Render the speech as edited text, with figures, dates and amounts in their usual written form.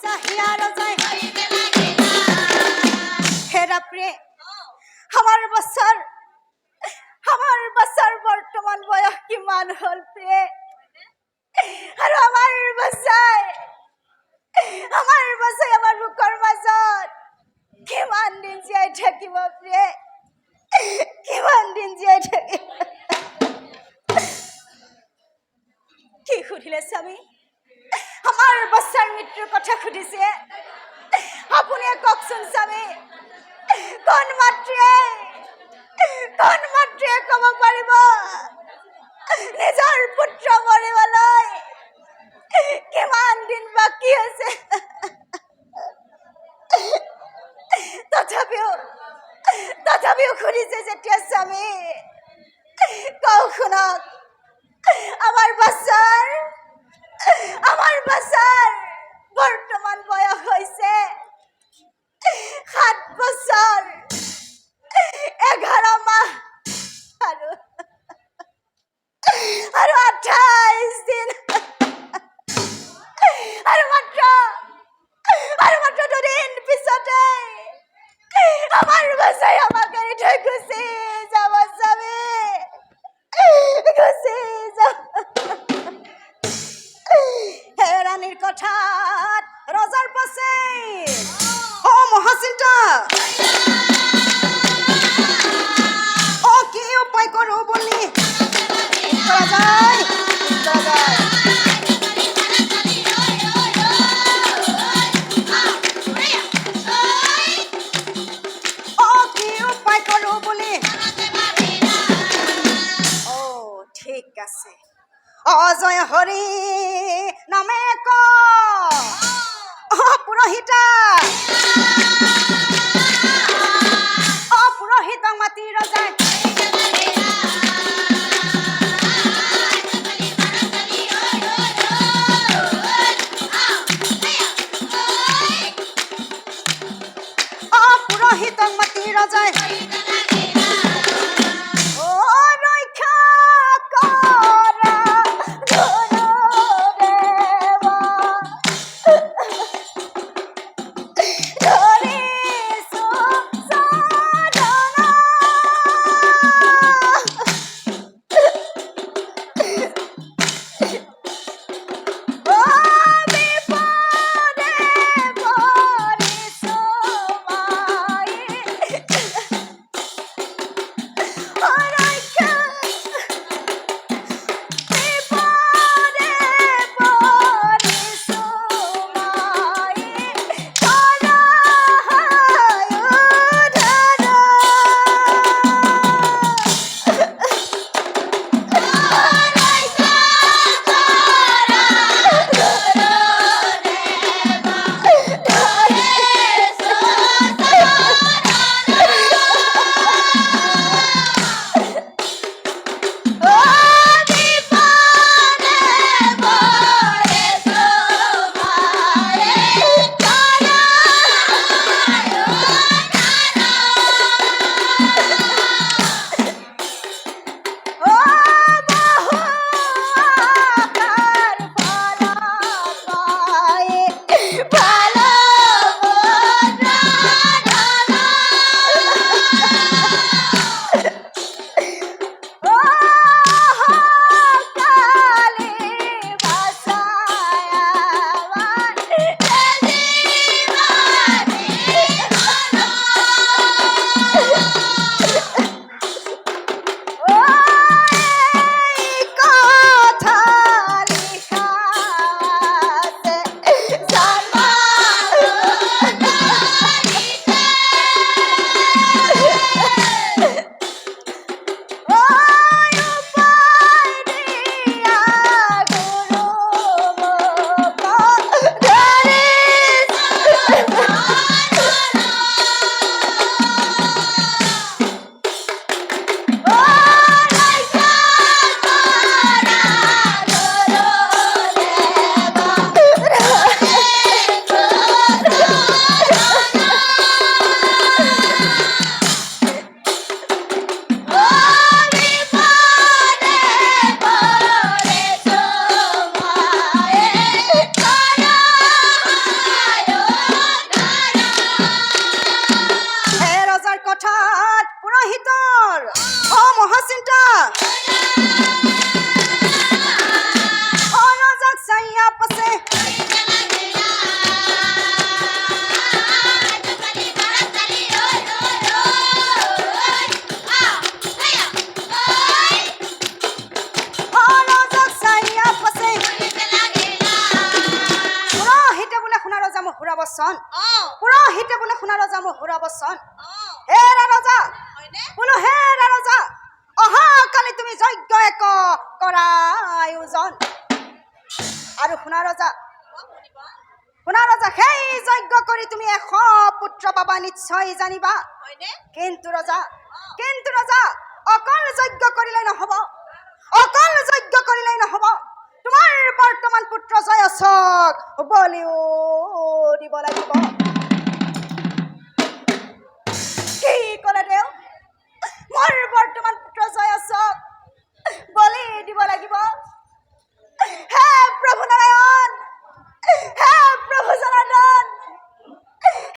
চাহিয়া ৰজায় হেৰা প্ৰে আমাৰ বাচ্চাৰ বৰ্তমান বয়স কিমান হল প্ৰে আৰু আমাৰ বাচ্চায় আমাৰ বুকৰ মাজত কিমান দিন জীয়াই থাকিব প্রে কিমান দিন জীয়াই থাকিব কি সুধিলে স্বামী আমার বাচ্চার মৃত্যুর কথা সুধিছে আপুনি কওকচোন স্বামী কোন মাতৃয়ে কব পাৰিব নিজৰ পুত্ৰ মৰিবলৈ কিমান দিন বাকী আছে তথাপিও সুধিছে যেতিয়া স্বামী কওঁ শুনক আমার বাচ্চার বর্তমান বয়স হয়েছে 7 বছর 11 মাহ আৰু 28 দিন আৰু মাত্ৰ 2 দিন পিছতে আমার বাচ্চাই আমাকে এটাই গুছি যাব স্বামী গুছি যাব রানীর কথা রজার পাশে ও মহাচিন্তা ও কি উপায় করো বলি করা যায় ও কি উপায় করো বলি ও ঠিক আছে অজয় হরি নামে ক পুরোহিতা মাতি রজায় পুরোহিত মাতি রজায় Hare সুৰা বচন অ পুৰোহিতে বোলে শুনা ৰজা মোৰ সুৰা বচন অ হেৰা ৰজা হয়নে বোলো হেৰা ৰজা অহা কালি তুমি যজ্ঞ এক কৰা আয়োজন আৰু শুনা ৰজা সেই যজ্ঞ কৰি তুমি 100 পুত্ৰ পাবা নিশ্চয় জানিবা হয়নে কিন্তু ৰজা অকল যজ্ঞ কৰিলে নহব তোমাৰ বৰ্তমান পুত্ৰ জয়ছক বলিও দিব লাগিব